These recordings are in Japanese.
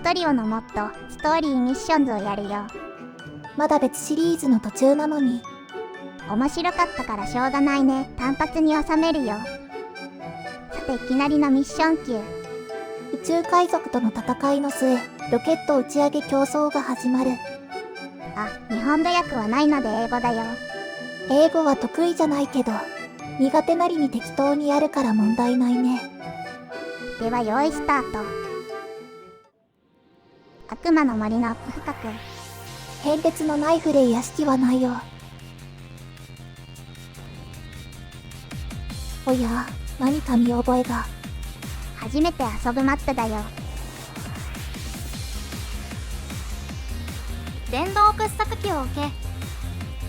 トリオのモットストーリーミッションズをやるよ。まだ別シリーズの途中なのに。面白かったからしょうがないね。単発に収めるよ。さていきなりのミッション級。宇宙海賊との戦いの末、ロケット打ち上げ競争が始まる。あ、日本語訳はないので英語だよ。英語は得意じゃないけど、苦手なりに適当にやるから問題ないね。では用意スタート。悪魔の森の奥深く。変哲のナイフで癒しきはないよ。おや、何か見覚えが。初めて遊ぶマップだよ。電動掘削機を置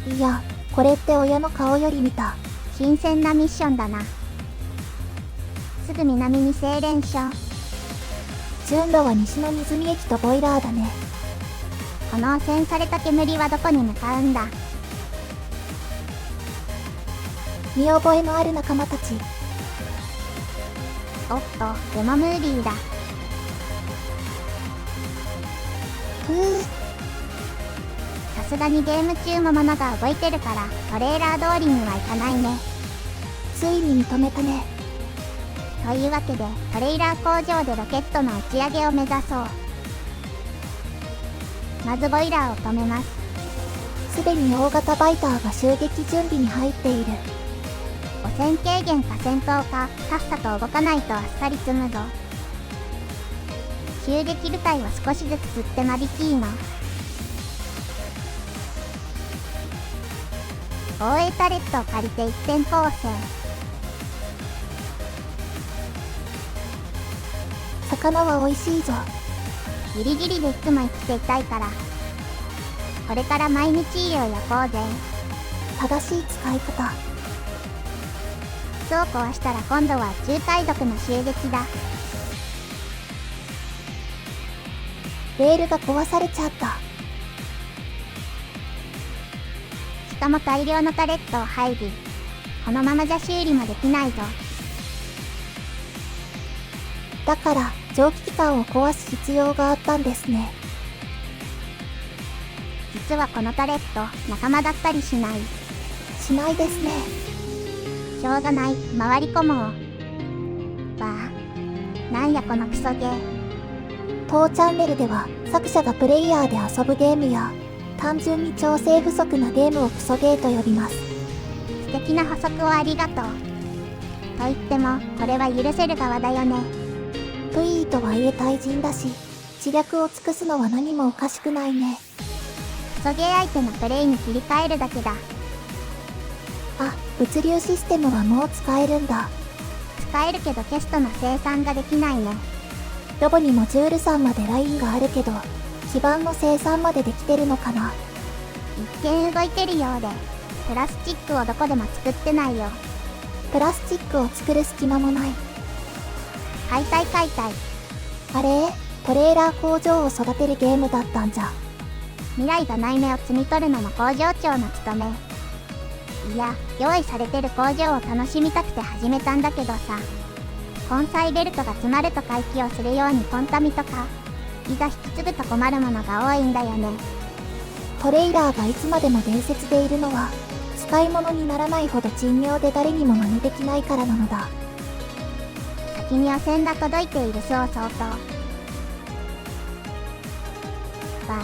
け。いや、これって親の顔より見た。新鮮なミッションだな。すぐ南に精錬所。順路は西の湖駅とボイラーだね。この汚染された煙はどこに向かうんだ。見覚えのある仲間たち。おっと、デモムービーだ。さすがにゲーム中も物が動いてるからトレーラー通りにはいかないね。ついに認めたね。というわけでトレーラー工場でロケットの打ち上げを目指そう。まずボイラーを止めます。すでに大型バイターが襲撃準備に入っている。汚染軽減か戦闘か、さっさと動かないとあっさり積むぞ。襲撃部隊は少しずつ釣って間引きの。防衛タレットを借りて一点構成。魚は美味しいぞ。ギリギリでいつも生きていたいから。これから毎日家を焼こうぜ。正しい使い方。巣を壊したら今度は宇宙海賊の襲撃だ。レールが壊されちゃった。しかも大量のタレットを配備。このままじゃ修理もできないぞ。だから蒸気機関を壊す必要があったんですね。実はこのタレット仲間だったりしない。しないですね。しょうがない、回り込もう。わあ、なんやこのクソゲー。当チャンネルでは作者がプレイヤーで遊ぶゲームや単純に調整不足なゲームをクソゲーと呼びます。素敵な補足をありがとう。と言ってもこれは許せる側だよね。プイーとはいえ対人だし、知略を尽くすのは何もおかしくないね。クソゲー相手のプレイに切り替えるだけだ。あ、物流システムはもう使えるんだ。使えるけどテストの生産ができないね。ロボにモジュール3までラインがあるけど、基板の生産までできてるのかな。一見動いてるようで、プラスチックをどこでも作ってないよ。プラスチックを作る隙間もない。解体解体。あれ？トレーラー工場を育てるゲームだったんじゃ。未来がない芽を摘み取るのも工場長の務め。いや、用意されてる工場を楽しみたくて始めたんだけどさ。根菜ベルトが詰まると回帰をするようにコンタミとか、いざ引き継ぐと困るものが多いんだよね。トレイラーがいつまでも伝説でいるのは、使い物にならないほど珍妙で誰にも真似できないからなのだ。先に汚染が届いているそう相当。わあ、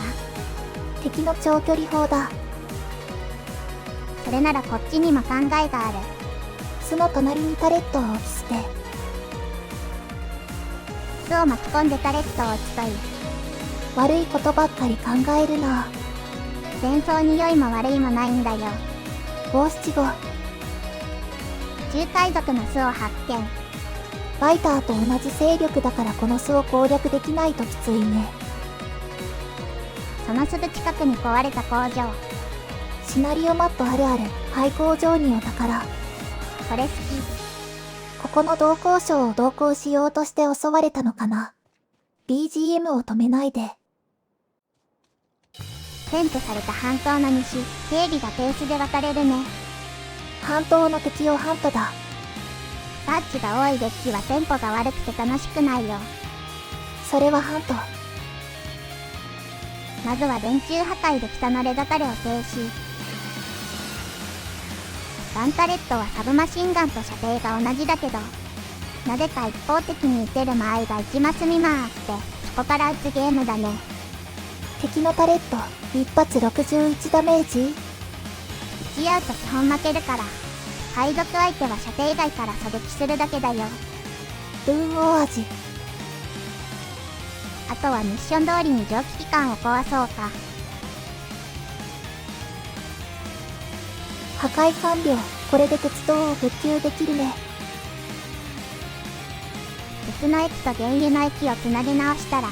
敵の長距離砲だ。それならこっちにも考えがある。巣の隣にタレットを置き捨て。巣を巻き込んでタレットを打つといい。悪いことばっかり考えるな。戦争に良いも悪いもないんだよ。575。宇宙海賊の巣を発見。バイターと同じ勢力だからこの巣を攻略できないときついね。そのすぐ近くに壊れた工場。シナリオマップあるある、廃工場にお宝。これ好き。ここの同行賞を同行しようとして襲われたのかな。BGM を止めないで。占拠された半島の西、警備がペースで渡れるね。半島の敵をハントだ。サーチが多いデッキはテンポが悪くて楽しくないよ。それはハント。まずは電柱破壊で北のレザタレを停止。ガンタレットはサブマシンガンと射程が同じだけど、なぜか一方的に撃てる間合いが1マス未満あって、そこから撃つゲームだね。敵のタレット、一発61ダメージ。打ち合うと基本負けるから、海賊相手は射程外から狙撃するだけだよ。ルーンオアジ。あとはミッション通りに蒸気機関を壊そうか。破壊完了。これで鉄道を復旧できるね。鉄の駅と原油の駅をつなぎ直したら、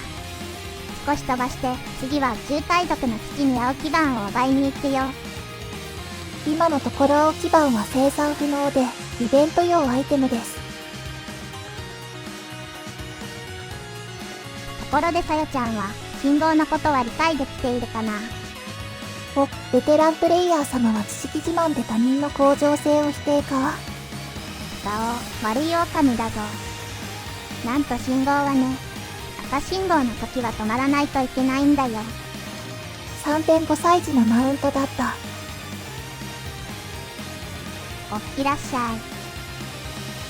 少し飛ばして次は宇宙海賊の基地に青基板を奪いに行くよ。今のところ青基板は生産不能で、イベント用アイテムです。ところでさよちゃんは、信号のことは理解できているかな？お、ベテランプレイヤー様は知識自慢で他人の向上性を否定か？ガオ、悪い狼だぞ。なんと信号はね、赤信号の時は止まらないといけないんだよ。3.5 歳児のマウントだった。おっきらっしゃい。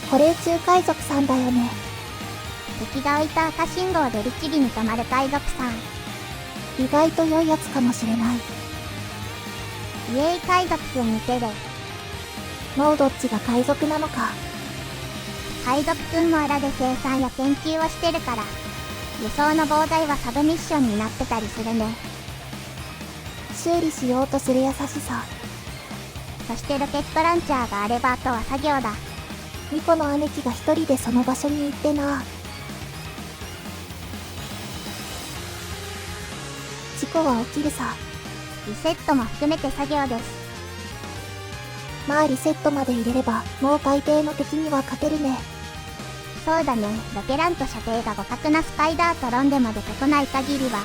これ宇宙海賊さんだよね。敵が置いた赤信号で律儀に止まる海賊さん。意外と良いやつかもしれない。イエーイ海賊くん見てる。もうどっちが海賊なのか。海賊くんも裏で生産や研究をしてるから、輸送の妨害はサブミッションになってたりするね。修理しようとする優しさ。そしてロケットランチャーがあればあとは作業だ。ミコの姉貴が一人でその場所に行ってな。事故は起きるさ。リセットも含めて作業です。まあリセットまで入れれば、もう大抵の敵には勝てるね。そうだね、ロケランと射程が互角なスパイダーとロンでまで解かない限りは。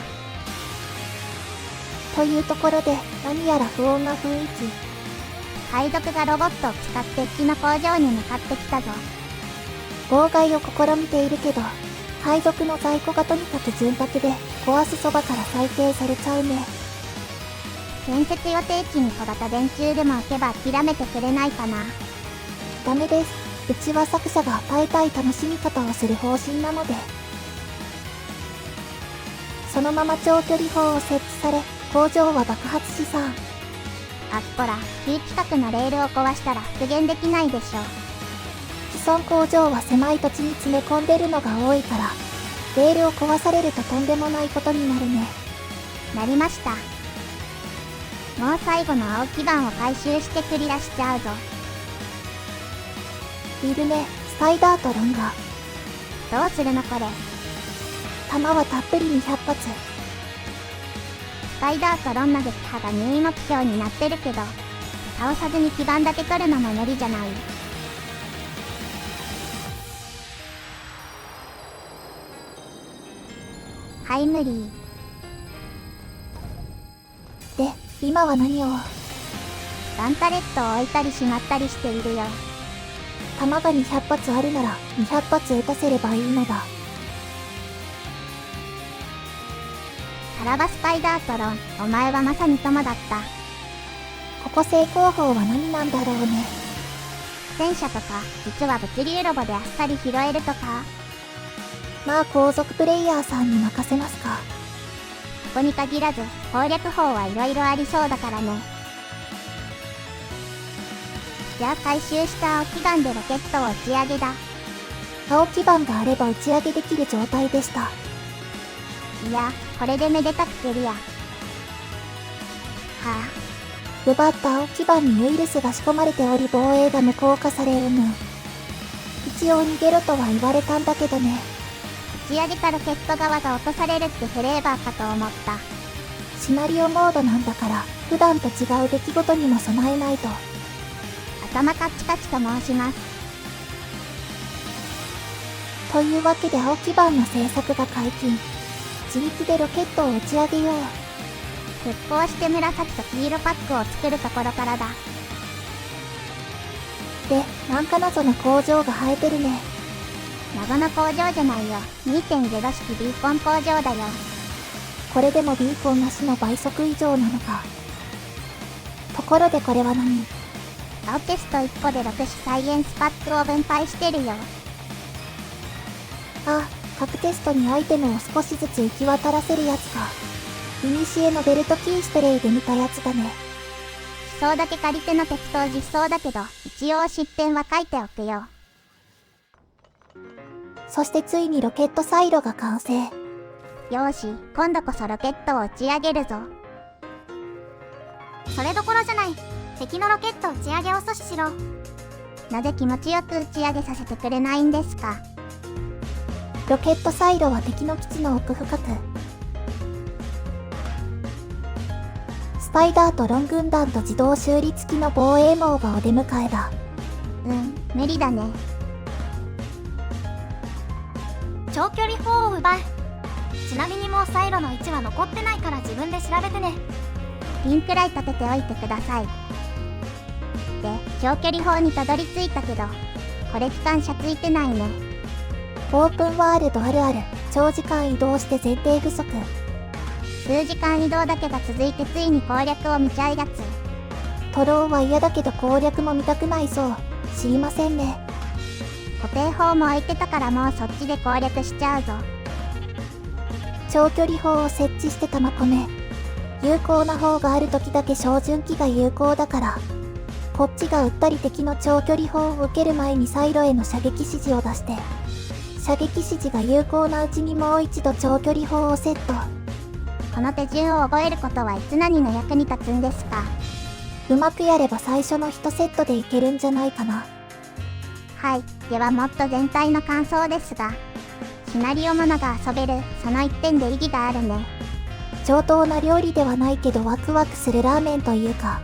というところで、何やら不穏な雰囲気。海賊がロボットを使って敵の工場に向かってきたぞ。妨害を試みているけど、海賊の在庫がとにかく潤沢で、壊すそばから再建されちゃうね。建設予定地に小型電柱でも置けば諦めてくれないかな。ダメです。うちは作者が与えたい楽しみ方をする方針なので。そのまま長距離砲を設置され、工場は爆発しさ。あっこら、旧規格のレールを壊したら復元できないでしょ。既存工場は狭い土地に詰め込んでるのが多いから、レールを壊されるととんでもないことになるね。なりました。もう最後の青基板を回収してクリアしちゃうぞ。いるね、スパイダーとロンが。どうするのこれ。弾はたっぷり200発。スパイダーとロンの撃破が入位目標になってるけど、倒さずに基板だけ取るのも無理じゃない。はい、無理。で、今は何を？ガンタレットを置いたりしまったりしているよ。弾が200発あるなら200発撃たせればいいのだ。さらばスパイダートロン、お前はまさに友だった。ここ成功法は何なんだろうね。戦車とか、実は物流ロボであっさり拾えるとか。まあ後続プレイヤーさんに任せますか。ここに限らず、攻略法はいろいろありそうだからね。じゃあ回収した青基板でロケットを打ち上げだ。青基板があれば打ち上げできる状態でした。いや、これでめでたくクリア。は奪った青基板にウイルスが仕込まれており防衛が無効化されるの。一応逃げろとは言われたんだけどね。打ち上げたロケット側が落とされるってフレーバーかと思った。シナリオモードなんだから普段と違う出来事にも備えないと。頭カッチカチと申します。というわけで青基板の製作が解禁。自力でロケットを打ち上げよう。復興して紫と黄色パックを作るところからだ。で、なんか謎の工場が生えてるね。謎の工場じゃないよ。2.0 式ビーコン工場だよ。これでもビーコンなしの倍速以上なのか。ところでこれは何？ロチェスト1個で6種サイエンスパックを分配してるよ。あ、各テストにアイテムを少しずつ行き渡らせるやつか。イニシエのベルトキーストレイで見たやつだね。基礎だけ借りての適当実装だけど、一応失点は書いておくよ。そしてついにロケットサイロが完成。よーし、今度こそロケットを打ち上げるぞ。それどころじゃない。敵のロケット打ち上げを阻止しろ。なぜ気持ちよく打ち上げさせてくれないんですか？ロケットサイロは敵の基地の奥深く。スパイダーとロン軍団と自動修理付きの防衛網がお出迎えだ。無理だね。長距離砲を奪え。ちなみにもうサイロの位置は残ってないから自分で調べてね。ピンくらい立てておいてください。で、長距離砲にたどり着いたけど、これ機関車ついてないね。オープンワールドあるある。長時間移動して前提不足。数時間移動だけが続いてついに攻略を見ちゃうやつ。トローは嫌だけど攻略も見たくないそう。知りませんね。固定砲も置いてたからもうそっちで攻略しちゃうぞ。長距離砲を設置して弾込め。有効な砲がある時だけ照準器が有効だから。こっちが撃ったり敵の長距離砲を受ける前にサイロへの射撃指示を出して、射撃指示が有効なうちにもう一度長距離砲をセット。この手順を覚えることはいつ何の役に立つんですか？うまくやれば最初の1セットでいけるんじゃないかな。はい、ではもっと全体の感想ですが、シナリオものが遊べる、その一点で意義があるね。上等な料理ではないけどワクワクするラーメンというか。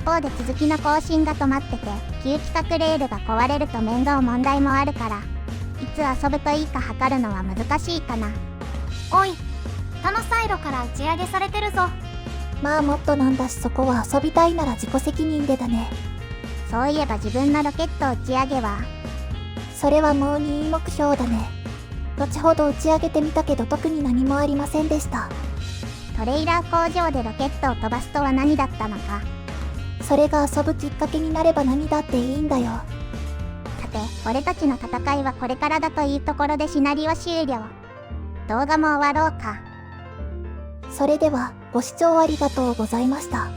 一方で続きの更新が止まってて、旧企画レールが壊れると面倒問題もあるから、いつ遊ぶといいか測るのは難しいかな。おい、他のサイロから打ち上げされてるぞ。まあもっとなんだし、そこは遊びたいなら自己責任でだね。そういえば自分のロケット打ち上げは、それはもう任意目標だね。後ほど打ち上げてみたけど特に何もありませんでした。トレーラー工場でロケットを飛ばすとは何だったのか。それが遊ぶきっかけになれば何だっていいんだよ。さて、俺たちの戦いはこれからだというところでシナリオ終了。動画も終わろうか。それではご視聴ありがとうございました。